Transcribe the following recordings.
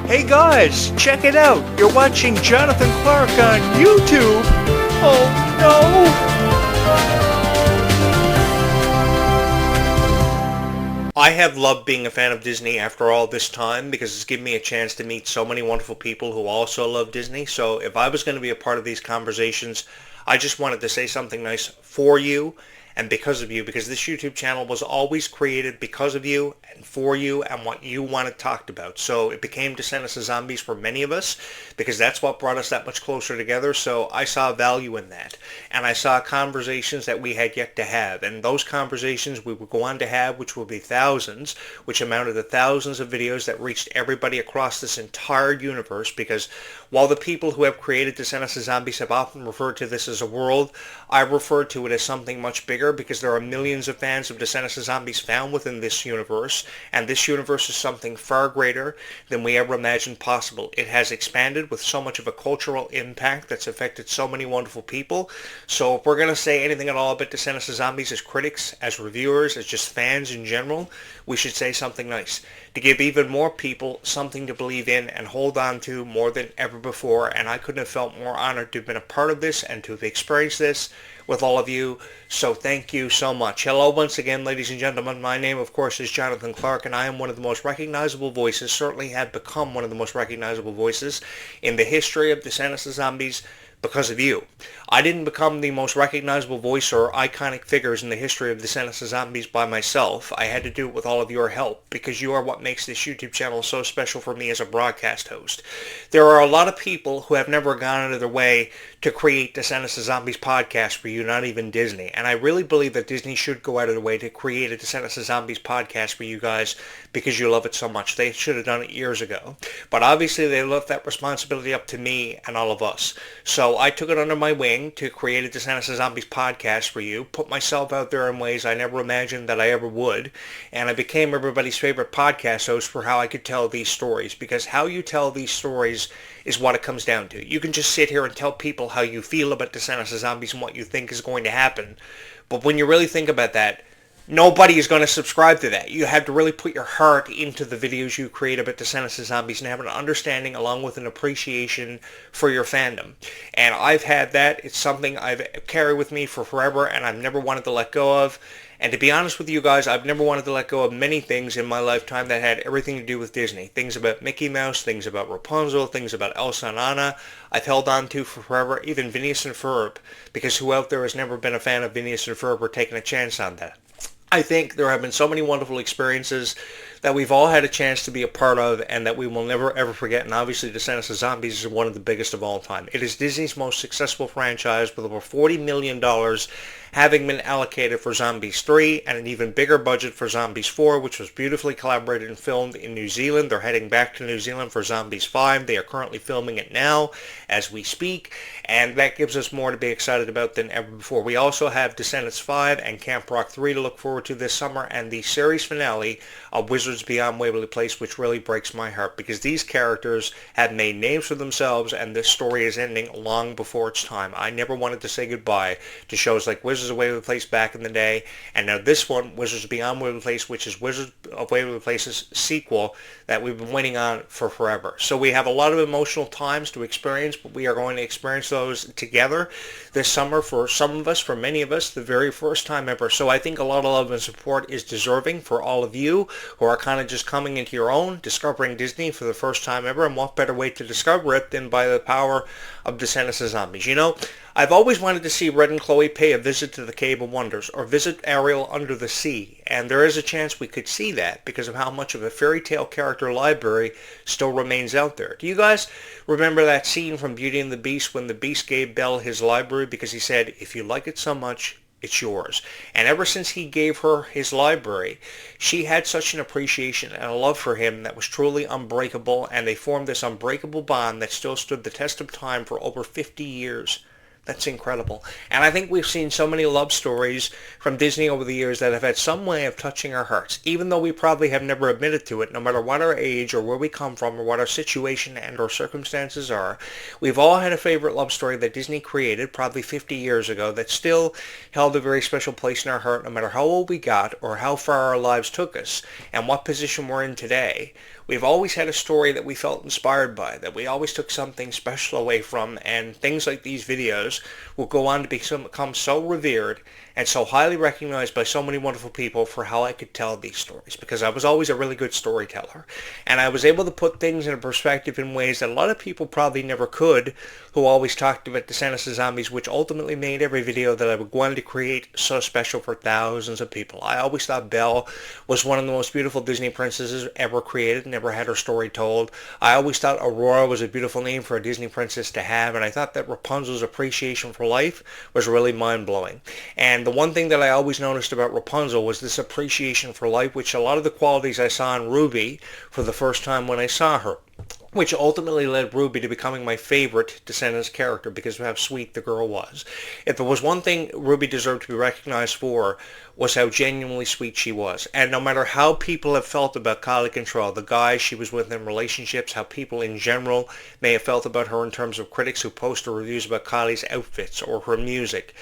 Hey guys, check it out. You're watching Jonathan Clarke on YouTube. Oh no. I have loved being a fan of Disney after all this time because it's given me a chance to meet so many wonderful people who also love Disney. So if I was going to be a part of these conversations, I just wanted to say something nice for you and because of you, because this YouTube channel was always created because of you and for you and what you wanted talked about. So it became Descendants of Zombies for many of us because that's what brought us that much closer together. So I saw value in that. And I saw conversations that we had yet to have. And those conversations we would go on to have, which will be thousands, which amounted to thousands of videos that reached everybody across this entire universe. Because while the people who have created Descendants of Zombies have often referred to this as a world, I refer to it as something much bigger because there are millions of fans of Descendants of Zombies found within this universe, and this universe is something far greater than we ever imagined possible. It has expanded with so much of a cultural impact that's affected so many wonderful people. So if we're going to say anything at all about Descendants of Zombies as critics, as reviewers, as just fans in general, we should say something nice to give even more people something to believe in and hold on to more than ever before. And I couldn't have felt more honored to have been a part of this and to have experienced this with all of you. So thank you so much. Hello once again, ladies and gentlemen. My name, of course, is Jonathan Clarke, and I am one of the most recognizable voices, certainly have become one of the most recognizable voices in the history of Descendants of Zombies because of you. I didn't become the most recognizable voice or iconic figures in the history of Descendants of Zombies by myself. I had to do it with all of your help because you are what makes this YouTube channel so special for me as a broadcast host. There are a lot of people who have never gone out of their way to create Descendants of Zombies podcast for you, not even Disney. And I really believe that Disney should go out of their way to create a Descendants of Zombies podcast for you guys because you love it so much. They should have done it years ago. But obviously they left that responsibility up to me and all of us. So I took it under my wing to create a Descendants of Zombies podcast for you, put myself out there in ways I never imagined that I ever would, and I became everybody's favorite podcast host for how I could tell these stories, because how you tell these stories is what it comes down to. You can just sit here and tell people how you feel about Descendants of Zombies and what you think is going to happen, but when you really think about that, nobody is going to subscribe to that. You have to really put your heart into the videos you create about Descendants of Zombies and have an understanding along with an appreciation for your fandom. And I've had that. It's something I've carried with me for forever and I've never wanted to let go of. And to be honest with you guys, I've never wanted to let go of many things in my lifetime that had everything to do with Disney. Things about Mickey Mouse, things about Rapunzel, things about Elsa and Anna. I've held on to for forever, even Phineas and Ferb, because who out there has never been a fan of Phineas and Ferb or taken a chance on that? I think there have been so many wonderful experiences that we've all had a chance to be a part of and that we will never ever forget. And obviously Descendants of Zombies is one of the biggest of all time. It is Disney's most successful franchise with over $40 million having been allocated for Zombies 3 and an even bigger budget for Zombies 4, which was beautifully collaborated and filmed in New Zealand. They're heading back to New Zealand for Zombies 5. They are currently filming it now as we speak, and that gives us more to be excited about than ever before. We also have Descendants 5 and Camp Rock 3 to look forward to this summer, and the series finale of Wizards Beyond Waverly Place, which really breaks my heart because these characters have made names for themselves and this story is ending long before its time. I never wanted to say goodbye to shows like Wizards of Waverly Place back in the day, and now this one, Wizards Beyond Waverly Place, which is Wizards of Waverly Place's sequel that we've been waiting on for forever. So we have a lot of emotional times to experience, but we are going to experience those together this summer for some of us, for many of us, the very first time ever. So I think a lot of love and support is deserving for all of you who are kind of just coming into your own, discovering Disney for the first time ever, and what better way to discover it than by the power of Descendants of Zombies. You know, I've always wanted to see Red and Chloe pay a visit to the Cave of Wonders or visit Ariel under the sea, and there is a chance we could see that because of how much of a fairy tale character library still remains out there. Do you guys remember that scene from Beauty and the Beast when the Beast gave Belle his library because he said, if you like it so much, it's yours. And ever since he gave her his library, she had such an appreciation and a love for him that was truly unbreakable, and they formed this unbreakable bond that still stood the test of time for over 50 years. That's incredible. And I think we've seen so many love stories from Disney over the years that have had some way of touching our hearts, even though we probably have never admitted to it, no matter what our age or where we come from or what our situation and our circumstances are. We've all had a favorite love story that Disney created probably 50 years ago that still held a very special place in our heart no matter how old we got or how far our lives took us and what position we're in today. we've always had a story that we felt inspired by, that we always took something special away from, and things like these videos will go on to become so revered and so highly recognized by so many wonderful people for how I could tell these stories, because I was always a really good storyteller, and I was able to put things in perspective in ways that a lot of people probably never could, who always talked about Descendants of Zombies, which ultimately made every video that I would want to create so special for thousands of people. I always thought Belle was one of the most beautiful Disney princesses ever created, never had her story told. I always thought Aurora was a beautiful name for a Disney princess to have, and I thought that Rapunzel's appreciation for life was really mind-blowing. And the one thing that I always noticed about Rapunzel was this appreciation for life, which a lot of the qualities I saw in Ruby for the first time when I saw her, which ultimately led Ruby to becoming my favorite Descendants character because of how sweet the girl was. If there was one thing Ruby deserved to be recognized for, was how genuinely sweet she was. And no matter how people have felt about Kylie Control, the guys she was with in relationships, how people in general may have felt about her in terms of critics who post reviews about Kylie's outfits or her music,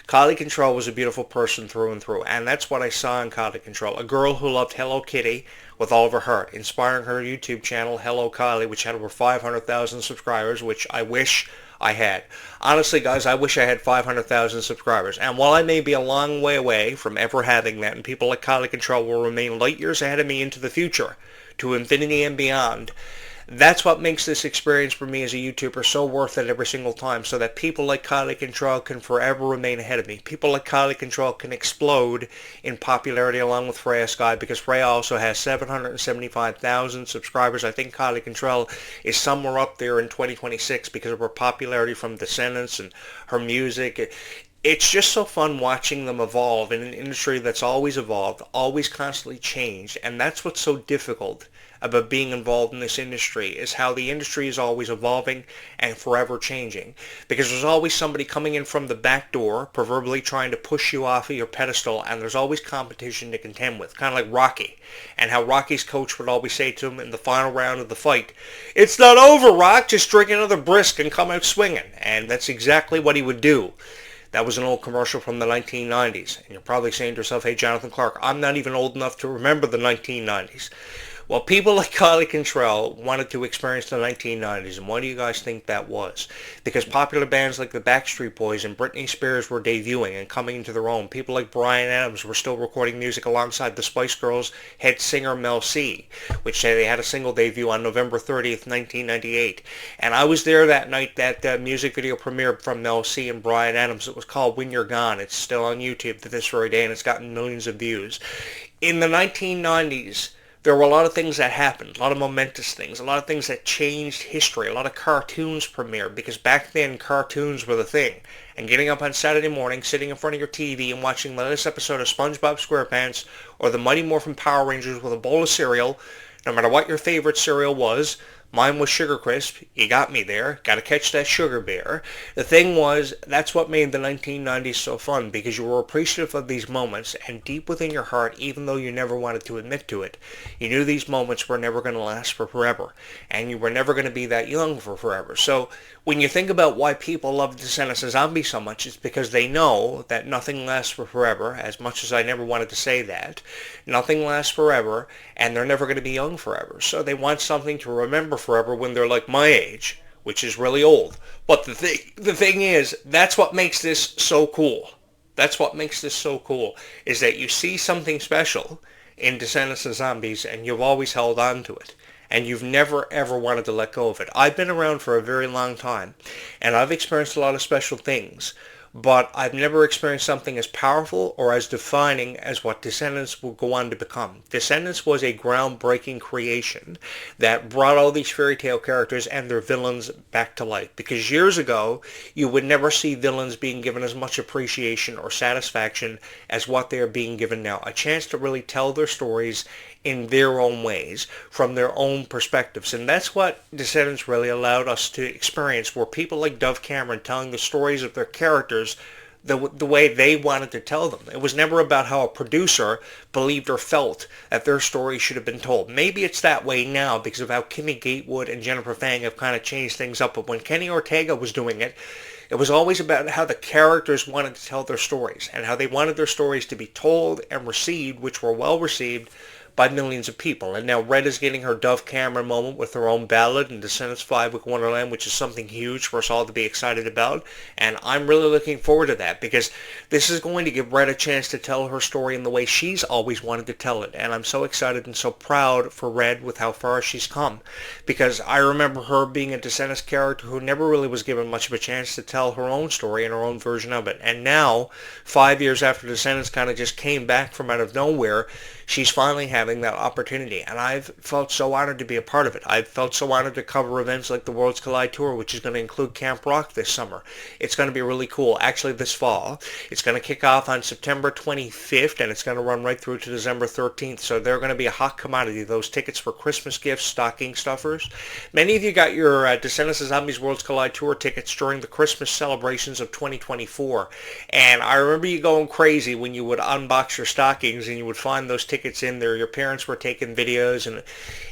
Kylie Control was a beautiful person through and through, and that's what I saw in Kylie Control. A girl who loved Hello Kitty with all of her heart, inspiring her YouTube channel, Hello Kylie, which had over 500,000 subscribers, which I wish I had. Honestly, guys, I wish I had 500,000 subscribers. And while I may be a long way away from ever having that, and people like Kylie Control will remain light years ahead of me into the future, to infinity and beyond, that's what makes this experience for me as a YouTuber so worth it every single time, so that people like Kylie Control can forever remain ahead of me. People like Kylie Control can explode in popularity along with Freya Sky, because Freya also has 775,000 subscribers. I think Kylie Control is somewhere up there in 2026 because of her popularity from Descendants and her music. It's just so fun watching them evolve in an industry that's always evolved, always constantly changed, and that's what's so difficult about being involved in this industry, is how the industry is always evolving and forever changing. Because there's always somebody coming in from the back door, proverbially trying to push you off of your pedestal, and there's always competition to contend with, kind of like Rocky, and how Rocky's coach would always say to him in the final round of the fight, "It's not over, Rock, just drink another brisk and come out swinging." And that's exactly what he would do. That was an old commercial from the 1990s. And you're probably saying to yourself, hey, Jonathan Clarke, I'm not even old enough to remember the 1990s. Well, people like Kylie Control wanted to experience the 1990s, and why do you guys think that was? Because popular bands like the Backstreet Boys and Britney Spears were debuting and coming into their own. People like Bryan Adams were still recording music alongside the Spice Girls' head singer Mel C, which they had a single debut on November 30th, 1998. And I was there that night that music video premiered from Mel C and Bryan Adams. It was called When You're Gone. It's still on YouTube to this very day, and it's gotten millions of views. In the 1990s, there were a lot of things that happened, a lot of momentous things, a lot of things that changed history, a lot of cartoons premiered, because back then cartoons were the thing. And getting up on Saturday morning, sitting in front of your TV and watching the latest episode of SpongeBob SquarePants or the Mighty Morphin Power Rangers with a bowl of cereal, no matter what your favorite cereal was, mine was Sugar Crisp. You got me there. Got to catch that sugar bear. The thing was, that's what made the 1990s so fun, because you were appreciative of these moments, and deep within your heart, even though you never wanted to admit to it, you knew these moments were never going to last for forever, and you were never going to be that young for forever. So when you think about why people love Descendants of Zombies so much, it's because they know that nothing lasts for forever, as much as I never wanted to say that. Nothing lasts forever, and they're never going to be young forever. So they want something to remember forever when they're like my age, which is really old. But the thing is, that's what makes this so cool. That's what makes this so cool, is that you see something special in Descendants of Zombies, and you've always held on to it. And you've never, ever wanted to let go of it. I've been around for a very long time, and I've experienced a lot of special things, but I've never experienced something as powerful or as defining as what Descendants will go on to become. Descendants was a groundbreaking creation that brought all these fairy tale characters and their villains back to life. Because years ago, you would never see villains being given as much appreciation or satisfaction as what they are being given now. A chance to really tell their stories in their own ways, from their own perspectives. And that's what Descendants really allowed us to experience, were people like Dove Cameron telling the stories of their characters the way they wanted to tell them. It was never about how a producer believed or felt that their story should have been told. Maybe it's that way now because of how Kimmy Gatewood and Jennifer Fang have kind of changed things up. But when Kenny Ortega was doing it, it was always about how the characters wanted to tell their stories and how they wanted their stories to be told and received, which were well received by millions of people. And now Red is getting her Dove Cameron moment with her own ballad in Descendants 5 Week Wonderland, which is something huge for us all to be excited about. And I'm really looking forward to that because this is going to give Red a chance to tell her story in the way she's always wanted to tell it. And I'm so excited and so proud for Red with how far she's come. Because I remember her being a Descendants character who never really was given much of a chance to tell her own story and her own version of it. And now, 5 years after Descendants kind of just came back from out of nowhere, she's finally having that opportunity. And I've felt so honored to be a part of it. I've felt so honored to cover events like the Worlds Collide Tour, which is going to include Camp Rock this summer. It's going to be really cool. Actually, this fall. It's going to kick off on September 25th, and it's going to run right through to December 13th. So they're going to be a hot commodity. Those tickets for Christmas gifts, stocking stuffers. Many of you got your Descendants of Zombies Worlds Collide Tour tickets during the Christmas celebrations of 2024. And I remember you going crazy when you would unbox your stockings and you would find those tickets in there. Your parents were taking videos, and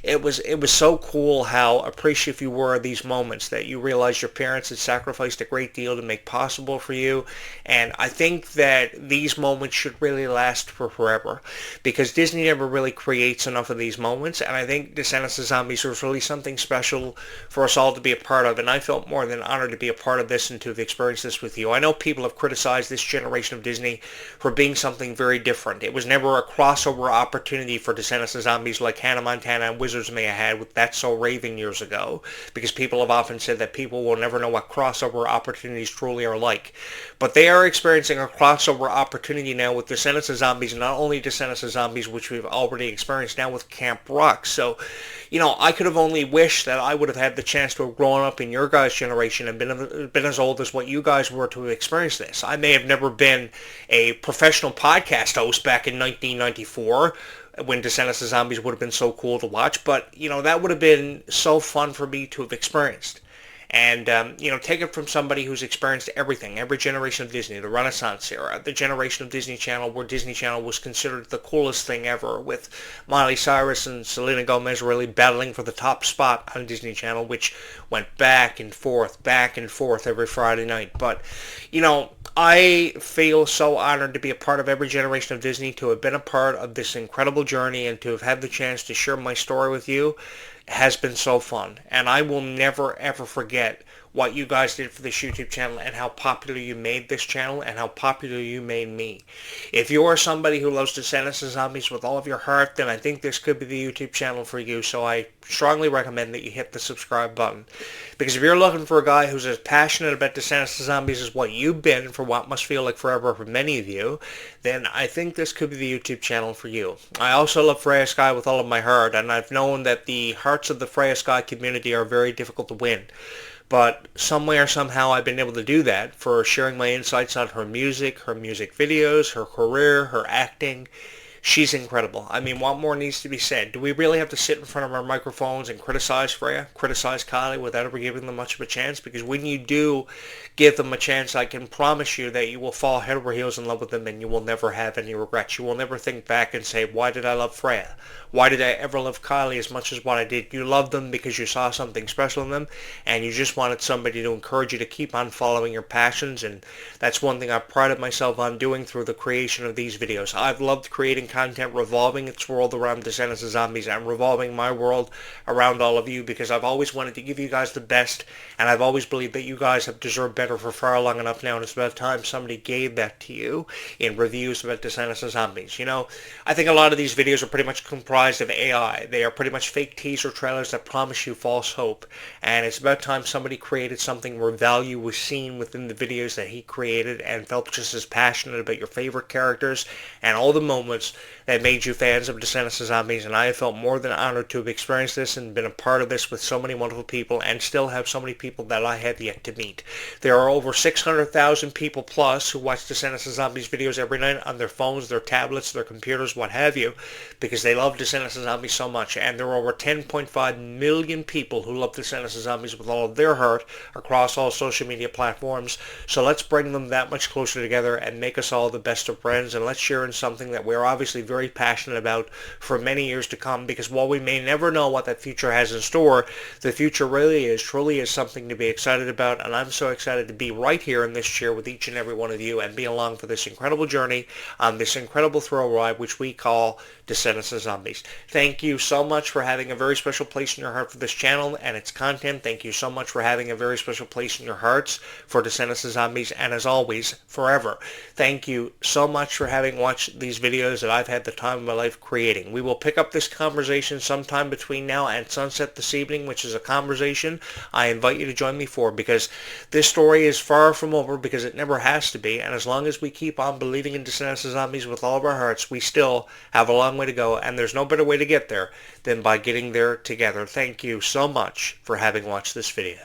it was so cool how appreciative you were of these moments, that you realized your parents had sacrificed a great deal to make possible for you. And I think that these moments should really last for forever because Disney never really creates enough of these moments, and I think Descendants of Zombies was really something special for us all to be a part of, and I felt more than honored to be a part of this and to have experienced this with you. I know people have criticized this generation of Disney for being something very different. It was never a crossover opportunity for Descendants of Zombies like Hannah Montana and Wizards may have had with That's So Raven years ago, because people have often said that people will never know what crossover opportunities truly are like. But they are experiencing a crossover opportunity now with Descendants of Zombies, not only Descendants of Zombies, which we've already experienced now with Camp Rock. So, I could have only wished that I would have had the chance to have grown up in your guys' generation and been as old as what you guys were to have experienced this. I may have never been a professional podcast host back in 1994, when Descendants of Zombies would have been so cool to watch, but, that would have been so fun for me to have experienced. And, take it from somebody who's experienced everything, every generation of Disney, the Renaissance era, the generation of Disney Channel where Disney Channel was considered the coolest thing ever, with Miley Cyrus and Selena Gomez really battling for the top spot on Disney Channel, which went back and forth every Friday night. But, I feel so honored to be a part of every generation of Disney, to have been a part of this incredible journey, and to have had the chance to share my story with you has been so fun. And I will never ever forget what you guys did for this YouTube channel and how popular you made this channel and how popular you made me. If you are somebody who loves Descendants of Zombies with all of your heart, then I think this could be the YouTube channel for you. So I strongly recommend that you hit the subscribe button. Because if you're looking for a guy who's as passionate about Descendants of Zombies as what you've been for what must feel like forever for many of you, then I think this could be the YouTube channel for you. I also love Freya Sky with all of my heart, and I've known that the hearts of the Freya Sky community are very difficult to win. But some way or somehow I've been able to do that for sharing my insights on her music videos, her career, her acting. She's incredible. I mean, what more needs to be said? Do we really have to sit in front of our microphones and criticize Freya, criticize Kylie without ever giving them much of a chance? Because when you do give them a chance, I can promise you that you will fall head over heels in love with them and you will never have any regrets. You will never think back and say, why did I love Freya? Why did I ever love Kylie as much as what I did? You loved them because you saw something special in them and you just wanted somebody to encourage you to keep on following your passions, and that's one thing I've prided myself on doing through the creation of these videos. I've loved creating content revolving its world around Descendants of Zombies and revolving my world around all of you, because I've always wanted to give you guys the best, and I've always believed that you guys have deserved better for far long enough now, and it's about time somebody gave that to you in reviews about Descendants of Zombies. I think a lot of these videos are pretty much comprised of AI. They are pretty much fake teaser trailers that promise you false hope, and it's about time somebody created something where value was seen within the videos that he created and felt just as passionate about your favorite characters and all the moments that made you fans of Descendants of Zombies. And I have felt more than honored to have experienced this and been a part of this with so many wonderful people, and still have so many people that I have yet to meet. There are over 600,000 people plus who watch Descendants of Zombies videos every night on their phones, their tablets, their computers, what have you, because they love Descendants of Zombies so much. And there are over 10.5 million people who love Descendants of Zombies with all of their heart across all social media platforms. So let's bring them that much closer together and make us all the best of friends, and let's share in something that we're obviously very passionate about for many years to come, because while we may never know what that future has in store, the future truly is something to be excited about. And I'm so excited to be right here in this chair with each and every one of you and be along for this incredible journey on this incredible thrill ride which we call Descendants of Zombies. Thank you so much for having a very special place in your heart for this channel and its content. Thank you so much for having a very special place in your hearts for Descendants of Zombies, and as always, forever. Thank you so much for having watched these videos that I've had the time of my life creating. We will pick up this conversation sometime between now and sunset this evening, which is a conversation I invite you to join me for, because this story is far from over, because it never has to be, and as long as we keep on believing in Descendants of Zombies with all of our hearts, we still have a long way to go, and there's no better way to get there than by getting there together. Thank you so much for having watched this video.